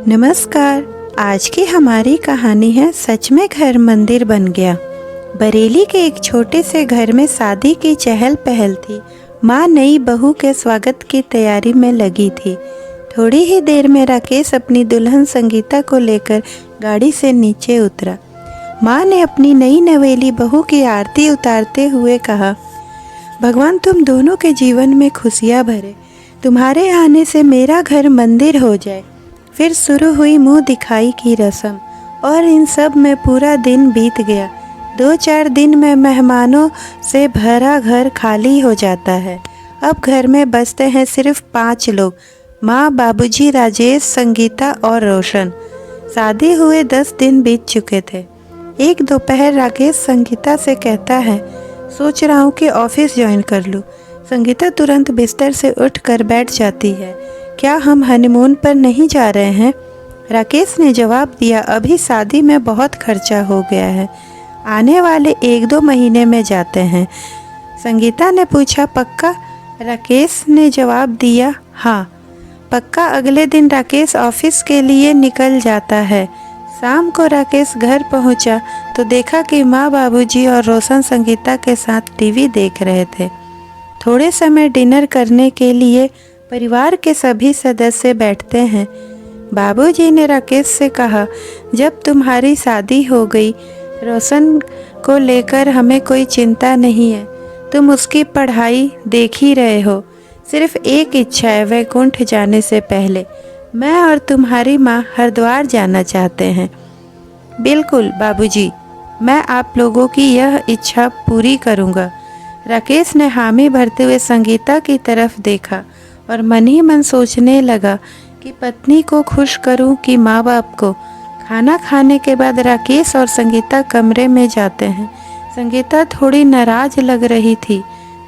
नमस्कार। आज की हमारी कहानी है सच में घर मंदिर बन गया। बरेली के एक छोटे से घर में शादी की चहल पहल थी। माँ नई बहू के स्वागत की तैयारी में लगी थी। थोड़ी ही देर में राकेश अपनी दुल्हन संगीता को लेकर गाड़ी से नीचे उतरा। माँ ने अपनी नई नवेली बहू की आरती उतारते हुए कहा, भगवान तुम दोनों के जीवन में खुशियाँ भरे, तुम्हारे आने से मेरा घर मंदिर हो जाए। फिर शुरू हुई मुंह दिखाई की रस्म और इन सब में पूरा दिन बीत गया। 2-4 दिन में मेहमानों से भरा घर खाली हो जाता है। अब घर में बसते हैं सिर्फ 5 लोग, माँ, बाबूजी, राजेश, संगीता और रोशन। शादी हुए 10 दिन बीत चुके थे। एक दोपहर राकेश संगीता से कहता है, सोच रहा हूँ कि ऑफिस ज्वाइन कर लूँ। संगीता तुरंत बिस्तर से उठकर बैठ जाती है। क्या हम हनीमून पर नहीं जा रहे हैं? राकेश ने जवाब दिया, अभी शादी में बहुत खर्चा हो गया है, आने वाले 1-2 महीने में जाते हैं। संगीता ने पूछा, पक्का? राकेश ने जवाब दिया, हाँ पक्का। अगले दिन राकेश ऑफिस के लिए निकल जाता है। शाम को राकेश घर पहुंचा तो देखा कि माँ, बाबूजी और रोशन संगीता के साथ टीवी देख रहे थे। थोड़े समय डिनर करने के लिए परिवार के सभी सदस्य बैठते हैं। बाबूजी ने राकेश से कहा, जब तुम्हारी शादी हो गई, रोशन को लेकर हमें कोई चिंता नहीं है। तुम उसकी पढ़ाई देख ही रहे हो। सिर्फ एक इच्छा है, वैकुंठ जाने से पहले मैं और तुम्हारी माँ हरिद्वार जाना चाहते हैं। बिल्कुल बाबूजी, मैं आप लोगों की यह इच्छा पूरी करूँगा। राकेश ने हामी भरते हुए संगीता की तरफ देखा और मन ही मन सोचने लगा कि पत्नी को खुश करूं कि माँ बाप को। खाना खाने के बाद राकेश और संगीता कमरे में जाते हैं। संगीता थोड़ी नाराज लग रही थी।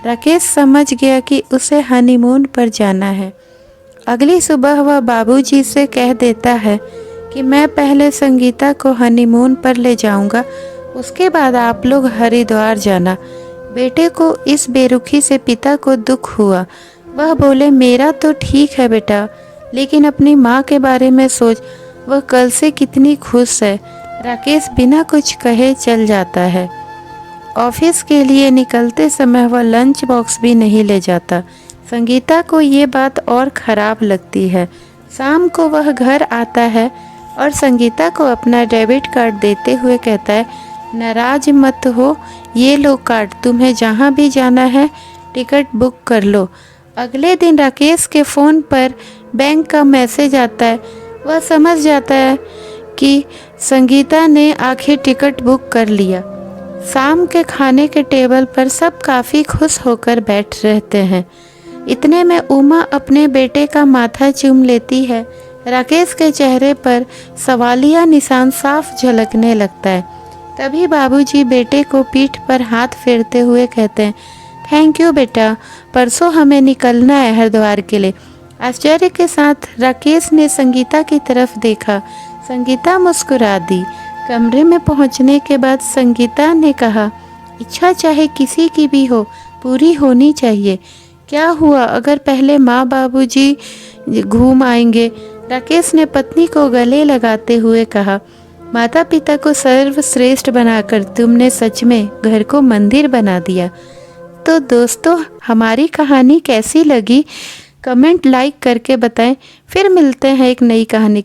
राकेश समझ गया कि उसे हनीमून पर जाना है। अगली सुबह वह बाबूजी से कह देता है कि मैं पहले संगीता को हनीमून पर ले जाऊंगा, उसके बाद आप लोग हरिद्वार जाना। बेटे को इस बेरुखी से पिता को दुख हुआ। वह बोले, मेरा तो ठीक है बेटा, लेकिन अपनी माँ के बारे में सोच, वह कल से कितनी खुश है। राकेश बिना कुछ कहे चल जाता है। ऑफिस के लिए निकलते समय वह लंच बॉक्स भी नहीं ले जाता। संगीता को ये बात और ख़राब लगती है। शाम को वह घर आता है और संगीता को अपना डेबिट कार्ड देते हुए कहता है, नाराज मत हो, ये लो कार्ड, तुम्हें जहाँ भी जाना है टिकट बुक कर लो। अगले दिन राकेश के फ़ोन पर बैंक का मैसेज आता है। वह समझ जाता है कि संगीता ने आखिर टिकट बुक कर लिया। शाम के खाने के टेबल पर सब काफ़ी खुश होकर बैठ रहते हैं। इतने में उमा अपने बेटे का माथा चूम लेती है। राकेश के चेहरे पर सवालिया निशान साफ झलकने लगता है। तभी बाबूजी बेटे को पीठ पर हाथ फेरते हुए कहते हैं, थैंक यू बेटा, परसों हमें निकलना है हरिद्वार के लिए। आश्चर्य के साथ राकेश ने संगीता की तरफ देखा। संगीता मुस्कुरा दी। कमरे में पहुंचने के बाद संगीता ने कहा, इच्छा चाहे किसी की भी हो, पूरी होनी चाहिए। क्या हुआ अगर पहले माँ बाबूजी घूम आएंगे? राकेश ने पत्नी को गले लगाते हुए कहा, माता पिता को सर्वश्रेष्ठ बनाकर तुमने सच में घर को मंदिर बना दिया। तो दोस्तों, हमारी कहानी कैसी लगी? कमेंट लाइक करके बताएं। फिर मिलते हैं एक नई कहानी।